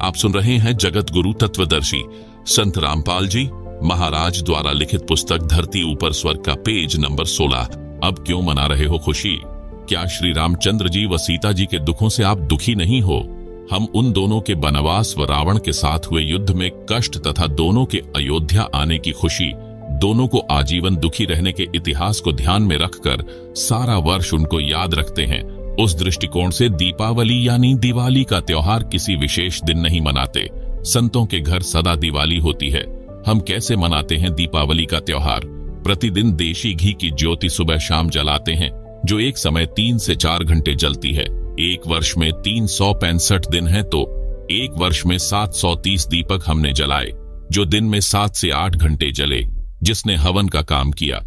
आप सुन रहे हैं जगत गुरु तत्वदर्शी संत रामपाल जी महाराज द्वारा लिखित पुस्तक धरती ऊपर स्वर्ग का पेज नंबर 16। अब क्यों मना रहे हो खुशी? क्या श्री रामचंद्र जी व सीता जी के दुखों से आप दुखी नहीं हो? हम उन दोनों के वनवास व रावण के साथ हुए युद्ध में कष्ट तथा दोनों के अयोध्या आने की खुशी, दोनों को आजीवन दुखी रहने के इतिहास को ध्यान में रखकर सारा वर्ष उनको याद रखते हैं। उस दृष्टिकोण से दीपावली यानी दिवाली का त्योहार किसी विशेष दिन नहीं मनाते। संतों के घर सदा दिवाली होती है। हम कैसे मनाते हैं दीपावली का त्योहार? प्रतिदिन देशी घी की ज्योति सुबह शाम जलाते हैं, जो एक समय 3 से 4 घंटे जलती है। एक वर्ष में 365 दिन है, तो एक वर्ष में 730 दीपक हमने जलाए, जो दिन में 7 से 8 घंटे जले, जिसने हवन का काम किया।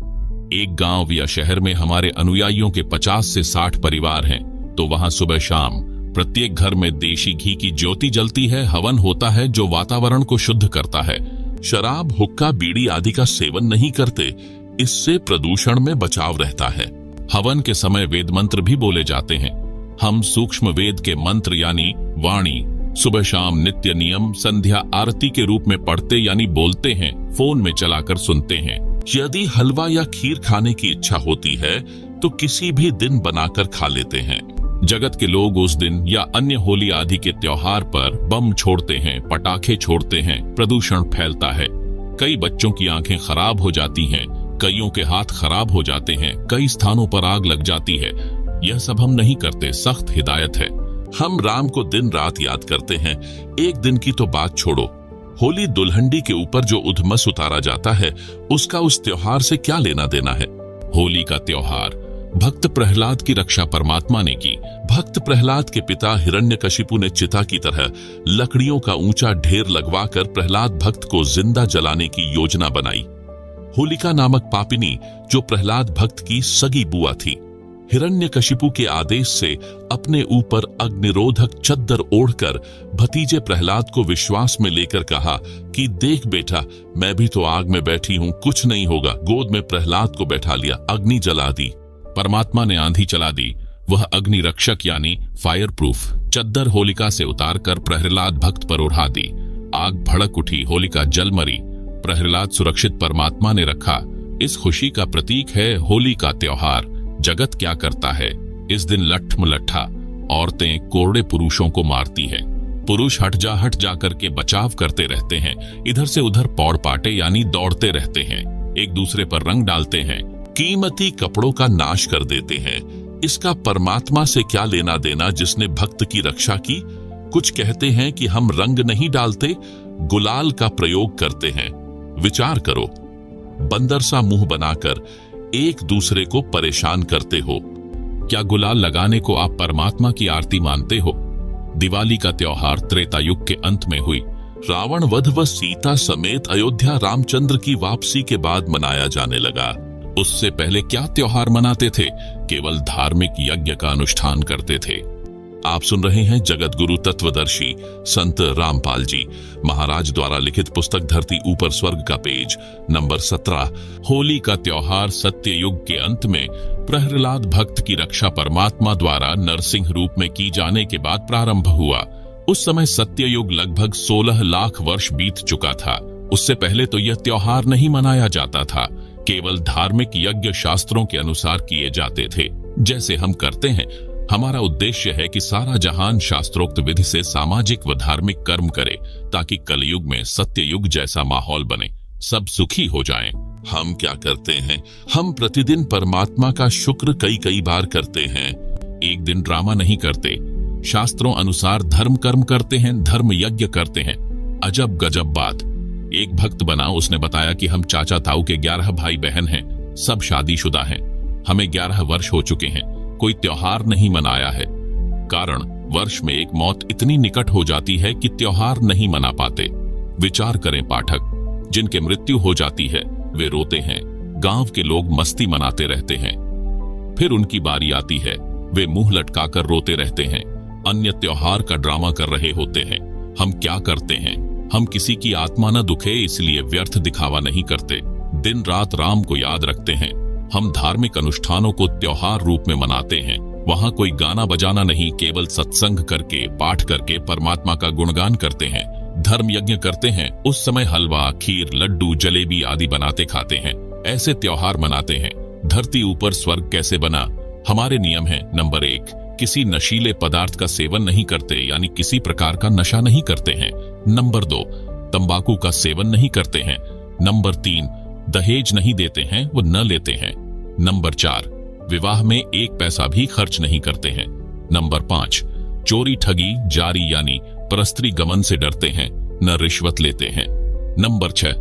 एक गांव या शहर में हमारे अनुयायियों के 50 से 60 परिवार हैं, तो वहां सुबह शाम प्रत्येक घर में देशी घी की ज्योति जलती है, हवन होता है, जो वातावरण को शुद्ध करता है। शराब, हुक्का, बीड़ी आदि का सेवन नहीं करते, इससे प्रदूषण में बचाव रहता है। हवन के समय वेद मंत्र भी बोले जाते हैं। हम सूक्ष्म वेद के मंत्र यानी वाणी सुबह शाम नित्य नियम संध्या आरती के रूप में पढ़ते यानी बोलते हैं, फोन में चलाकर सुनते हैं। यदि हलवा या खीर खाने की इच्छा होती है तो किसी भी दिन बनाकर खा लेते हैं। जगत के लोग उस दिन या अन्य होली आदि के त्योहार पर बम छोड़ते हैं, पटाखे छोड़ते हैं, प्रदूषण फैलता है। कई बच्चों की आंखें खराब हो जाती हैं, कईयों के हाथ खराब हो जाते हैं, कई स्थानों पर आग लग जाती है। यह सब हम नहीं करते, सख्त हिदायत है। हम राम को दिन रात याद करते हैं। एक दिन की तो बात छोड़ो, होली दुल्हंडी के ऊपर जो उधमस उतारा जाता है, उसका उस त्योहार से क्या लेना देना है? होली का त्योहार भक्त प्रहलाद की रक्षा परमात्मा ने की। भक्त प्रहलाद के पिता हिरण्यकशिपु ने चिता की तरह लकड़ियों का ऊंचा ढेर लगवाकर प्रहलाद भक्त को जिंदा जलाने की योजना बनाई। होलिका नामक पापिनी, जो प्रहलाद भक्त की सगी बुआ थी, हिरण्यकशिपु के आदेश से अपने ऊपर अग्निरोधक चद्दर ओढ़कर भतीजे प्रहलाद को विश्वास में लेकर कहा कि देख बेटा, मैं भी तो आग में बैठी हूं, कुछ नहीं होगा। गोद में प्रहलाद को बैठा लिया, अग्नि जला दी। परमात्मा ने आंधी चला दी। वह अग्नि रक्षक यानी फायर प्रूफ चद्दर होलिका से उतारकर प्रहलाद भक्त पर ओढ़ा दी। आग भड़क उठी, होलिका जल मरी, प्रहलाद सुरक्षित परमात्मा ने रखा। इस खुशी का प्रतीक है होली का त्योहार। जगत क्या करता है? इस दिन लट्ठमलट्ठा औरतें कोरड़े पुरुषों को मारती है। पुरुष हट जा करके बचाव करते रहते हैं, इधर से उधर पौड़ पाटे यानी दौड़ते रहते हैं, एक दूसरे पर रंग डालते हैं, कीमती कपड़ों का नाश कर देते हैं। इसका परमात्मा से क्या लेना देना जिसने भक्त की रक्षा की? कुछ कहते हैं कि हम रंग नहीं डालते, गुलाल का प्रयोग करते हैं। विचार करो, बंदर सा मुंह बनाकर एक दूसरे को परेशान करते हो। क्या गुलाल लगाने को आप परमात्मा की आरती मानते हो? दिवाली का त्योहार त्रेता युग के अंत में हुई। रावण वध व सीता समेत अयोध्या रामचंद्र की वापसी के बाद मनाया जाने लगा। उससे पहले क्या त्योहार मनाते थे? केवल धार्मिक यज्ञ का अनुष्ठान करते थे। आप सुन रहे हैं जगत गुरु तत्वदर्शी संत रामपाल जी महाराज द्वारा लिखित पुस्तक धरती ऊपर स्वर्ग का पेज नंबर 17। होली का त्योहार सत्य युग के अंत में प्रहलाद भक्त की रक्षा परमात्मा द्वारा नरसिंह रूप में की जाने के बाद प्रारंभ हुआ। उस समय सत्य युग लगभग 16 लाख वर्ष बीत चुका था। उससे पहले तो यह त्योहार नहीं मनाया जाता था, केवल धार्मिक यज्ञ शास्त्रों के अनुसार किए जाते थे, जैसे हम करते हैं। हमारा उद्देश्य है कि सारा जहान शास्त्रोक्त विधि से सामाजिक व धार्मिक कर्म करे, ताकि कलयुग में सत्य युग जैसा माहौल बने, सब सुखी हो जाएं। हम क्या करते हैं? हम प्रतिदिन परमात्मा का शुक्र कई बार करते हैं। एक दिन ड्रामा नहीं करते, शास्त्रों अनुसार धर्म कर्म करते हैं, धर्म यज्ञ करते हैं। अजब गजब बात। एक भक्त बना, उसने बताया कि हम चाचा ताऊ के 11 भाई बहन हैं, सब शादीशुदा हैं, हमें 11 वर्ष हो चुके हैं, कोई त्योहार नहीं मनाया है। कारण, वर्ष में एक मौत इतनी निकट हो जाती है कि त्योहार नहीं मना पाते। विचार करें पाठक, जिनके मृत्यु हो जाती है वे रोते हैं, गांव के लोग मस्ती मनाते रहते हैं। फिर उनकी बारी आती है, वे मुंह लटकाकर रोते रहते हैं, अन्य त्योहार का ड्रामा कर रहे होते हैं। हम क्या करते हैं? हम किसी की आत्मा न दुखे इसलिए व्यर्थ दिखावा नहीं करते, दिन रात राम को याद रखते हैं। हम धार्मिक अनुष्ठानों को त्योहार रूप में मनाते हैं, वहां कोई गाना बजाना नहीं, केवल सत्संग करके, पाठ करके परमात्मा का गुणगान करते हैं, धर्म यज्ञ करते हैं। उस समय हलवा, खीर, लड्डू, जलेबी आदि बनाते खाते हैं। ऐसे त्योहार मनाते हैं। धरती ऊपर स्वर्ग कैसे बना? हमारे नियम है। नंबर 1, किसी नशीले पदार्थ का सेवन नहीं करते, यानी किसी प्रकार का नशा नहीं करते हैं। नंबर 2, तंबाकू का सेवन नहीं करते हैं। नंबर 3, दहेज नहीं देते हैं, वो न लेते हैं। नंबर 4, विवाह में 1 पैसा भी खर्च नहीं करते हैं। नंबर 5, चोरी ठगी जारी यानी परस्त्री गमन से डरते हैं, न रिश्वत लेते हैं। नंबर 6,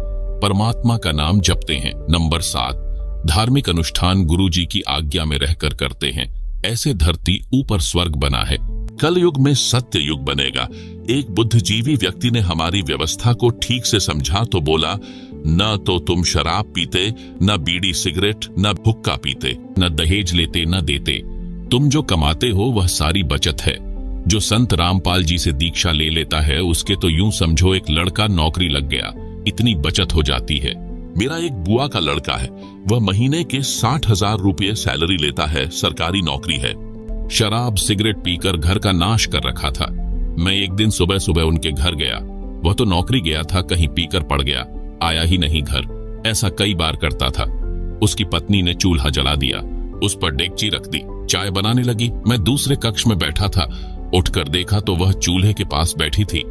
परमात्मा का नाम जपते हैं। नंबर 7, धार्मिक अनुष्ठान गुरुजी की आज्ञा में रहकर करते हैं। ऐसे धरती ऊपर स्वर्ग बना है। कल युग में सत्य युग बनेगा। एक बुद्धिजीवी व्यक्ति ने हमारी व्यवस्था को ठीक से समझा तो बोला, न तो तुम शराब पीते, न बीड़ी सिगरेट, न हुक्का पीते, न दहेज लेते न देते। तुम जो कमाते हो वह सारी बचत है। जो संत रामपाल जी से दीक्षा ले लेता है उसके तो यूं समझो एक लड़का नौकरी लग गया, इतनी बचत हो जाती है। मेरा एक बुआ का लड़का है, वह महीने के 60,000 रुपये सैलरी लेता है, सरकारी नौकरी है। शराब सिगरेट पीकर घर का नाश कर रखा था। मैं एक दिन सुबह सुबह उनके घर गया। वह तो नौकरी गया था, कहीं पीकर पड़ गया, आया ही नहीं घर। ऐसा कई बार करता था। उसकी पत्नी ने चूल्हा जला दिया, उस पर डेगची रख दी, चाय बनाने लगी। मैं दूसरे कक्ष में बैठा था, उठकर देखा तो वह चूल्हे के पास बैठी थी।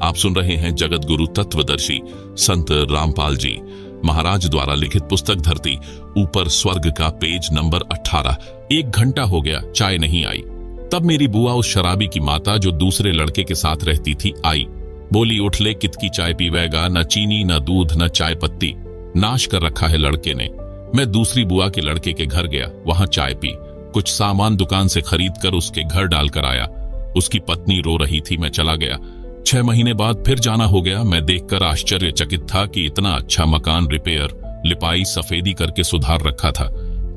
आप सुन रहे हैं जगत गुरु तत्वदर्शी संत रामपाल जी महाराज द्वारा लिखित पुस्तक धरती ऊपर स्वर्ग का पेज नंबर 18। 1 घंटा हो गया, चाय नहीं आई। तब मेरी बुआ उस शराबी की माता जो दूसरे लड़के के साथ रहती थी आई। बोली, उठ ले, कितकी चाय पीवेगा, न चीनी न दूध न चाय पत्ती, नाश कर रखा है लड़के ने। मैं दूसरी बुआ के लड़के के घर गया, वहां चाय पी, कुछ सामान दुकान से खरीद कर उसके घर डालकर आया। उसकी पत्नी रो रही थी, मैं चला गया। 6 महीने बाद फिर जाना हो गया। मैं देखकर आश्चर्यचकित था कि इतना अच्छा मकान रिपेयर, लिपाई, सफेदी करके सुधार रखा था।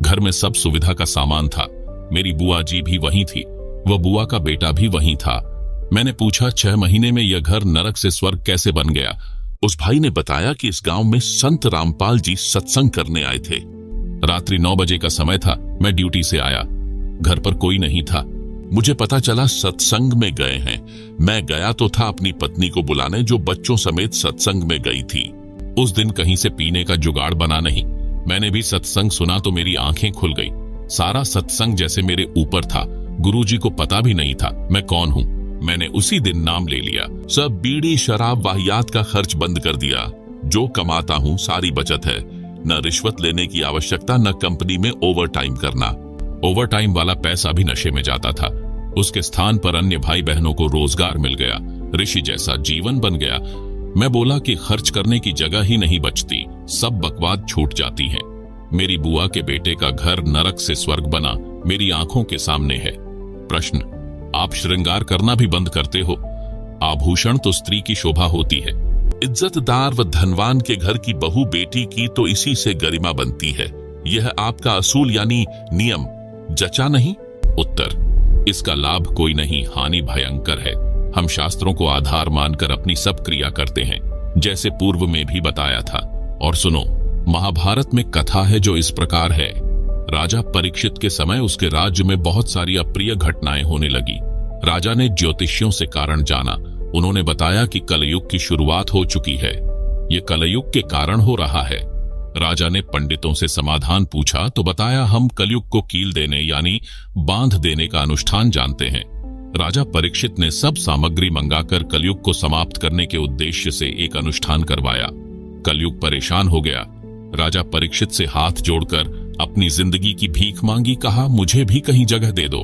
घर में सब सुविधा का सामान था। मेरी बुआ जी भी वहीं थी, वह बुआ का बेटा भी वहीं था। मैंने पूछा, 6 महीने में यह घर नरक से स्वर्ग कैसे बन गया? उस भाई ने बताया कि इस गांव में संत रामपाल जी सत्संग करने आए थे। रात्रि 9 बजे का समय था। मैं ड्यूटी से आया, घर पर कोई नहीं था। मुझे पता चला सत्संग में गए हैं। मैं गया तो था अपनी पत्नी को बुलाने, जो बच्चों समेत सत्संग में गई थी। उस दिन कहीं से पीने का जुगाड़ बना नहीं। मैंने भी सत्संग सुना तो मेरी आंखें खुल गई। सारा सत्संग जैसे मेरे ऊपर था। गुरुजी को पता भी नहीं था मैं कौन हूँ। मैंने उसी दिन नाम ले लिया। सब बीड़ी शराब वाहियात का खर्च बंद कर दिया। जो कमाता हूँ सारी बचत है। न रिश्वत लेने की आवश्यकता, न कंपनी में ओवर टाइम करना। ओवर टाइम वाला पैसा भी नशे में जाता था। उसके स्थान पर अन्य भाई बहनों को रोजगार मिल गया। ऋषि जैसा जीवन बन गया। मैं बोला कि खर्च करने की जगह ही नहीं बचती, सब बकवाद छूट जाती है। मेरी बुआ के बेटे का घर नरक से स्वर्ग बना, मेरी आंखों के सामने है। प्रश्न, आप श्रृंगार करना भी बंद करते हो? आभूषण तो स्त्री की शोभा होती है। इज्जतदार व धनवान के घर की बहू बेटी की तो इसी से गरिमा बनती है। यह आपका असूल यानी नियम जचा नहीं? उत्तर, इसका लाभ कोई नहीं, हानि भयंकर है। हम शास्त्रों को आधार मानकर अपनी सब क्रिया करते हैं, जैसे पूर्व में भी बताया था। और सुनो, महाभारत में कथा है जो इस प्रकार है। राजा परीक्षित के समय उसके राज्य में बहुत सारी अप्रिय घटनाएं होने लगी। राजा ने ज्योतिषियों से कारण जाना। उन्होंने बताया कि कलयुग की शुरुआत हो चुकी है। ये कलयुग के कारण हो रहा है। राजा ने पंडितों से समाधान पूछा तो बताया, हम कलयुग को कील देने यानी बांध देने का अनुष्ठान जानते हैं। राजा परीक्षित ने सब सामग्री मंगाकर कलयुग को समाप्त करने के उद्देश्य से एक अनुष्ठान करवाया। कलयुग परेशान हो गया। राजा परीक्षित से हाथ जोड़कर अपनी जिंदगी की भीख मांगी, कहा, मुझे भी कहीं जगह दे दो।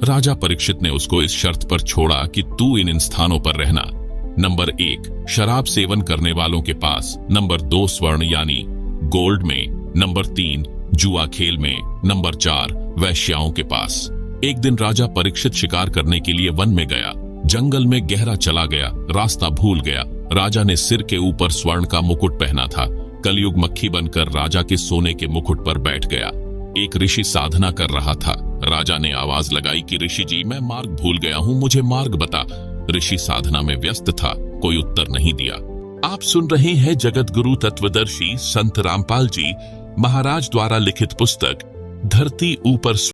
राजा परीक्षित ने उसको इस शर्त पर छोड़ा कि तू इन स्थानों पर रहना। नंबर 1, शराब सेवन करने वालों के पास। नंबर 2, स्वर्ण यानी गोल्ड में। नंबर 3, जुआ खेल में। नंबर 4, वैश्याओं के पास। एक दिन राजा परीक्षित शिकार करने के लिए वन में गया। जंगल में गहरा चला गया, रास्ता भूल गया। राजा ने सिर के ऊपर स्वर्ण का मुकुट पहना था। कलयुग मक्खी बनकर राजा के सोने के मुकुट पर बैठ गया। एक ऋषि साधना कर रहा था। राजा ने आवाज लगाई कि ऋषि जी, मैं मार्ग भूल गया हूँ, मुझे मार्ग बता। ऋषि साधना में व्यस्त था, कोई उत्तर नहीं दिया। आप सुन रहे हैं जगत गुरु तत्वदर्शी संत रामपाल जी महाराज द्वारा लिखित पुस्तक धरती ऊपर